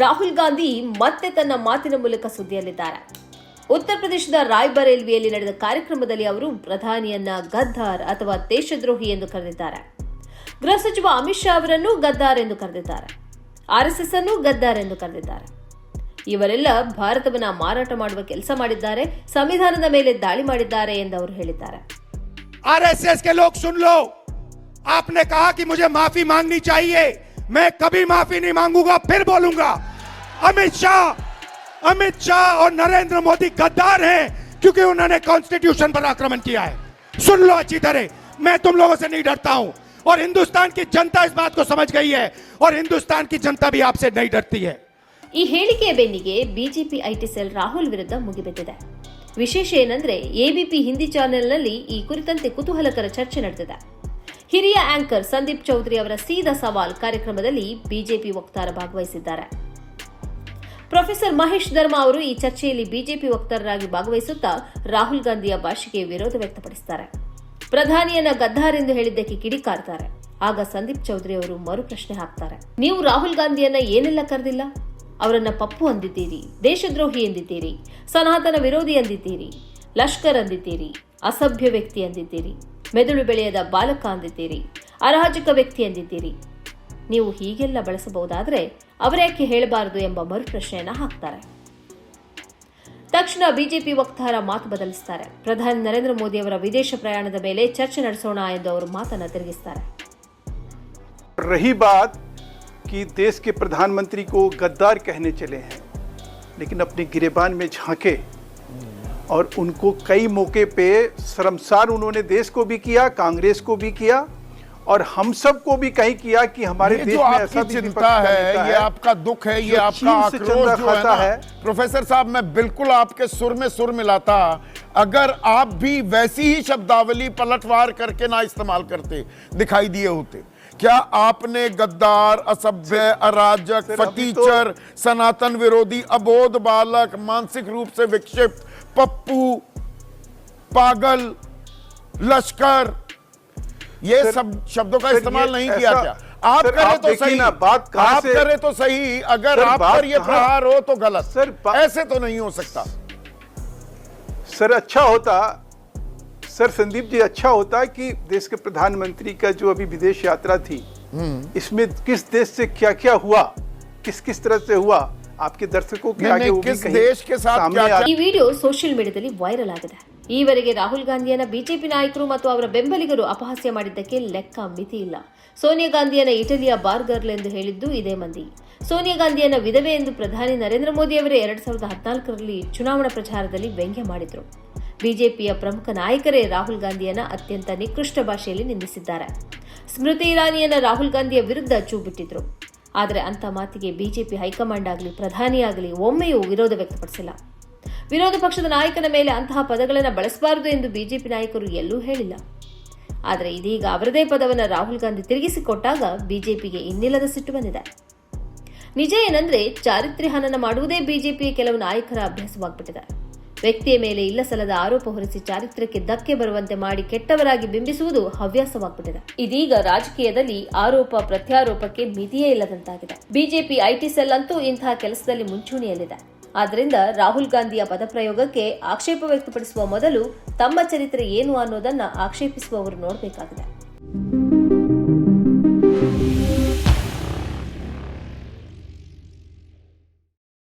ರಾಹುಲ್ ಗಾಂಧಿ ಮತ್ತೆ ತನ್ನ ಮಾತಿನ ಮೂಲಕ ಸುದ್ದಿಯಲ್ಲಿದ್ದಾರೆ. ಉತ್ತರ ಪ್ರದೇಶದ ರಾಯ್ಬರೇಲಿಯಲ್ಲಿ ನಡೆದ ಕಾರ್ಯಕ್ರಮದಲ್ಲಿ ಅವರು ಪ್ರಧಾನಿಯನ್ನ ಗದ್ದಾರ್ ಅಥವಾ ದೇಶದ್ರೋಹಿ ಎಂದು ಕರೆದಿದ್ದಾರೆ. ಗೃಹ ಸಚಿವ ಅಮಿತ್ ಶಾ ಅವರನ್ನು ಗದ್ದಾರ್ ಎಂದು ಕರೆದಿದ್ದಾರೆ. ಆರ್ಎಸ್ಎಸ್ ಅನ್ನು ಗದ್ದಾರ್ ಎಂದು ಕರೆದಿದ್ದಾರೆ. ಇವರೆಲ್ಲ ಭಾರತವನ್ನ ಮಾರಾಟ ಮಾಡುವ ಕೆಲಸ ಮಾಡಿದ್ದಾರೆ, ಸಂವಿಧಾನದ ಮೇಲೆ ದಾಳಿ ಮಾಡಿದ್ದಾರೆ ಎಂದು ಅವರು ಹೇಳಿದ್ದಾರೆ. आरएसएस के लोग सुन लो, आपने कहा कि मुझे माफी मांगनी चाहिए, मैं कभी माफी नहीं मांगूंगा, फिर बोलूंगा। अमित शाह और नरेंद्र मोदी गद्दार हैं क्योंकि उन्होंने कॉन्स्टिट्यूशन पर आक्रमण किया है। सुन लो अच्छी तरह, मैं तुम लोगों से नहीं डरता हूं और हिंदुस्तान की जनता इस बात को समझ गई है और हिंदुस्तान की जनता भी आपसे नहीं डरती है. ಈ ಹೇಳಿಕೆಯ ಬೆನ್ನಿಗೆ ಬಿಜೆಪಿ ಐಟಿ ಸೆಲ್ ರಾಹುಲ್ ವಿರುದ್ಧ ಮುಗಿಬಿದ್ದಿದೆ. ವಿಶೇಷ ಏನಂದ್ರೆ ಎಬಿಪಿ ಹಿಂದಿ ಚಾನೆಲ್ನಲ್ಲಿ ಈ ಕುರಿತಂತೆ ಕುತೂಹಲಕರ ಚರ್ಚೆ ನಡೆದಿದೆ. ಹಿರಿಯ ಆಂಕರ್ ಸಂದೀಪ್ ಚೌಧರಿ ಅವರ ಸೀದಾ ಸವಾಲ್ ಕಾರ್ಯಕ್ರಮದಲ್ಲಿ ಬಿಜೆಪಿ ವಕ್ತಾರ ಭಾಗವಹಿಸಿದ್ದಾರೆ. ಪ್ರೊಫೆಸರ್ ಮಹೇಶ್ ಧರ್ಮ ಅವರು ಈ ಚರ್ಚೆಯಲ್ಲಿ ಬಿಜೆಪಿ ವಕ್ತಾರರಾಗಿ ಭಾಗವಹಿಸುತ್ತಾ ರಾಹುಲ್ ಗಾಂಧಿಯ ಭಾಷೆಗೆ ವಿರೋಧ ವ್ಯಕ್ತಪಡಿಸುತ್ತಾರೆ. ಪ್ರಧಾನಿಯನ್ನ ಗದ್ದಾರ್ ಎಂದು ಹೇಳಿದ್ದಕ್ಕೆ ಕಿಡಿಕಾರ್ತಾರೆ. ಆಗ ಸಂದೀಪ್ ಚೌಧರಿ ಅವರು ಮರು ಪ್ರಶ್ನೆ ಹಾಕ್ತಾರೆ. ನೀವು ರಾಹುಲ್ ಗಾಂಧಿಯನ್ನ ಏನೆಲ್ಲ ಕರೆದಿಲ್ಲ? ಅವರನ್ನ ಪಪ್ಪು ಅಂದಿದ್ದೀರಿ, ದೇಶದ್ರೋಹಿ ಎಂದಿದ್ದೀರಿ, ಸನಾತನ ವಿರೋಧಿ ಅಂದಿದ್ದೀರಿ, ಲಷ್ಕರ್ ಅಂದಿದ್ದೀರಿ, ಅಸಭ್ಯ ವ್ಯಕ್ತಿ ಅಂದಿದ್ದೀರಿ, ಮೆದುಳು ಬೆಳೆಯದ ಬಾಲಕ ಅಂದಿದ್ದೀರಿ, ಅರಾಜಕ ವ್ಯಕ್ತಿ ಅಂದಿದ್ದೀರಿ. ನೀವು ಹೀಗೆಲ್ಲ ಬಳಸಬಹುದಾದ್ರೆ ಅವರೇಕೆ ಹೇಳಬಾರದು ಎಂಬ ಮರು ಪ್ರಶ್ನೆಯನ್ನ ಹಾಕ್ತಾರೆ. ತಕ್ಷಣ ಬಿಜೆಪಿ ವಕ್ತಾರ ಮಾತು ಬದಲಿಸುತ್ತಾರೆ. ಪ್ರಧಾನಿ ನರೇಂದ್ರ ಮೋದಿ ಅವರ ವಿದೇಶ ಪ್ರಯಾಣದ ಮೇಲೆ ಚರ್ಚೆ ನಡೆಸೋಣ ಎಂದು ಅವರು ಮಾತನ್ನ ತಿರುಗಿಸುತ್ತಾರೆ. रही बात कि देश के प्रधानमंत्री को गद्दार कहने चले हैं, लेकिन अपने गिरेबान में झांके और उनको कई मौके पे शर्मसार उन्होंने देश को भी किया, कांग्रेस को भी किया और हम सब को भी कहीं किया कि हमारे देश में ऐसा भी चिंता है, ये आपका दुख है, ये आपका आक्रोश जो है ना, प्रोफेसर साहब मैं बिल्कुल आपके सुर में सुर मिलाता अगर आप भी वैसी ही शब्दावली पलटवार करके ना इस्तेमाल करते दिखाई दिए होते. क्या आपने गद्दार, असभ्य, अराजक, फटीचर, सनातन विरोधी, अबोध बालक, मानसिक रूप से विक्षिप्त, पप्पू, पागल, लश्कर ये सब शब्दों का इस्तेमाल नहीं किया? क्या आप करें तो सही, आप करें तो सही, अगर आप पर ये प्रहार हो तो गलत. सर ऐसे तो नहीं हो सकता. सर अच्छा होता, सर संदीप जी अच्छा होता कि देश के प्रधानमंत्री का जो अभी विदेश यात्रा थी इसमें किस देश से क्या क्या हुआ, किस किस तरह से हुआ, आपके दर्शकों के आगे वो किस देश के साथ क्या. ಈ ವಿಡಿಯೋ ಸೋಷಿಯಲ್ ಮೀಡಿಯಾದಲ್ಲಿ ವೈರಲ್ ಆಗಿದೆ. ಈವರೆಗೆ ರಾಹುಲ್ ಗಾಂಧಿಯನ್ನ ಬಿಜೆಪಿ ನಾಯಕರು ಮತ್ತು ಅವರ ಬೆಂಬಲಿಗರು ಅಪಹಾಸ್ಯ ಮಾಡಿದ್ದಕ್ಕೆ ಲೆಕ್ಕ ಮಿತಿ ಇಲ್ಲ. ಸೋನಿಯಾ ಗಾಂಧಿಯನ್ನ ಇಟಲಿಯ ಬಾರ್ ಗರ್ಲ್ ಎಂದು ಹೇಳಿದ್ದು ಇದೇ ಮಂದಿ. ಸೋನಿಯಾ ಗಾಂಧಿಯನ್ನ ವಿಧವೆ ಎಂದು ಪ್ರಧಾನಿ ನರೇಂದ್ರ ಮೋದಿ ಅವರೇ 2014ರಲ್ಲಿ ಚುನಾವಣಾ ಪ್ರಚಾರದಲ್ಲಿ ವ್ಯಂಗ್ಯ ಮಾಡಿದ್ರು. ಬಿಜೆಪಿಯ ಪ್ರಮುಖ ನಾಯಕರೇ ರಾಹುಲ್ ಗಾಂಧಿಯನ್ನ ಅತ್ಯಂತ ನಿಕೃಷ್ಟ ಭಾಷೆಯಲ್ಲಿ ನಿಂದಿಸಿದ್ದಾರೆ. ಸ್ಮೃತಿ ಇರಾನಿಯನ್ನ ರಾಹುಲ್ ಗಾಂಧಿಯ ವಿರುದ್ಧ ಚೂಬಿಟ್ಟಿದ್ರು. ಆದರೆ ಅಂತ ಮಾತಿಗೆ ಬಿಜೆಪಿ ಹೈಕಮಾಂಡ್ ಆಗಲಿ ಪ್ರಧಾನಿಯಾಗಲಿ ಒಮ್ಮೆಯೂ ವಿರೋಧ ವ್ಯಕ್ತಪಡಿಸಿಲ್ಲ. ವಿರೋಧ ಪಕ್ಷದ ನಾಯಕನ ಮೇಲೆ ಅಂತಹ ಪದಗಳನ್ನು ಬಳಸಬಾರದು ಎಂದು ಬಿಜೆಪಿ ನಾಯಕರು ಎಲ್ಲೂ ಹೇಳಿಲ್ಲ. ಆದರೆ ಇದೀಗ ಅವರದೇ ಪದವನ್ನು ರಾಹುಲ್ ಗಾಂಧಿ ತಿರುಗಿಸಿಕೊಟ್ಟಾಗ ಬಿಜೆಪಿಗೆ ಇನ್ನಿಲ್ಲದ ಸಿಟ್ಟು ಬಂದಿದೆ. ನಿಜ ಏನಂದ್ರೆ ಚಾರಿತ್ರ್ಯ ಹನನ ಮಾಡುವುದೇ ಬಿಜೆಪಿಯ ಕೆಲವು ನಾಯಕರ ಅಭ್ಯಾಸವಾಗ್ಬಿಟ್ಟಿದೆ. ವ್ಯಕ್ತಿಯ ಮೇಲೆ ಇಲ್ಲ ಸಲ್ಲದ ಆರೋಪ ಹೊರಿಸಿ ಚಾರಿತ್ರ್ಯಕ್ಕೆ ಧಕ್ಕೆ ಬರುವಂತೆ ಮಾಡಿ ಕೆಟ್ಟವರಾಗಿ ಬಿಂಬಿಸುವುದು ಹವ್ಯಾಸವಾಗ್ಬಿಟ್ಟಿದೆ. ಇದೀಗ ರಾಜಕೀಯದಲ್ಲಿ ಆರೋಪ ಪ್ರತ್ಯಾರೋಪಕ್ಕೆ ಮಿತಿಯೇ ಇಲ್ಲದಂತಾಗಿದೆ. ಬಿಜೆಪಿ ಐಟಿ ಸೆಲ್ ಅಂತೂ ಇಂತಹ ಕೆಲಸದಲ್ಲಿ ಮುಂಚೂಣಿಯಲ್ಲಿದೆ. ಆದ್ದರಿಂದ ರಾಹುಲ್ ಗಾಂಧಿಯ ಪದಪ್ರಯೋಗಕ್ಕೆ ಆಕ್ಷೇಪ ವ್ಯಕ್ತಪಡಿಸುವ ಮೊದಲು ತಮ್ಮ ಚರಿತ್ರೆ ಏನು ಅನ್ನೋದನ್ನ ಆಕ್ಷೇಪಿಸುವವರು ನೋಡಬೇಕಾಗಿದೆ.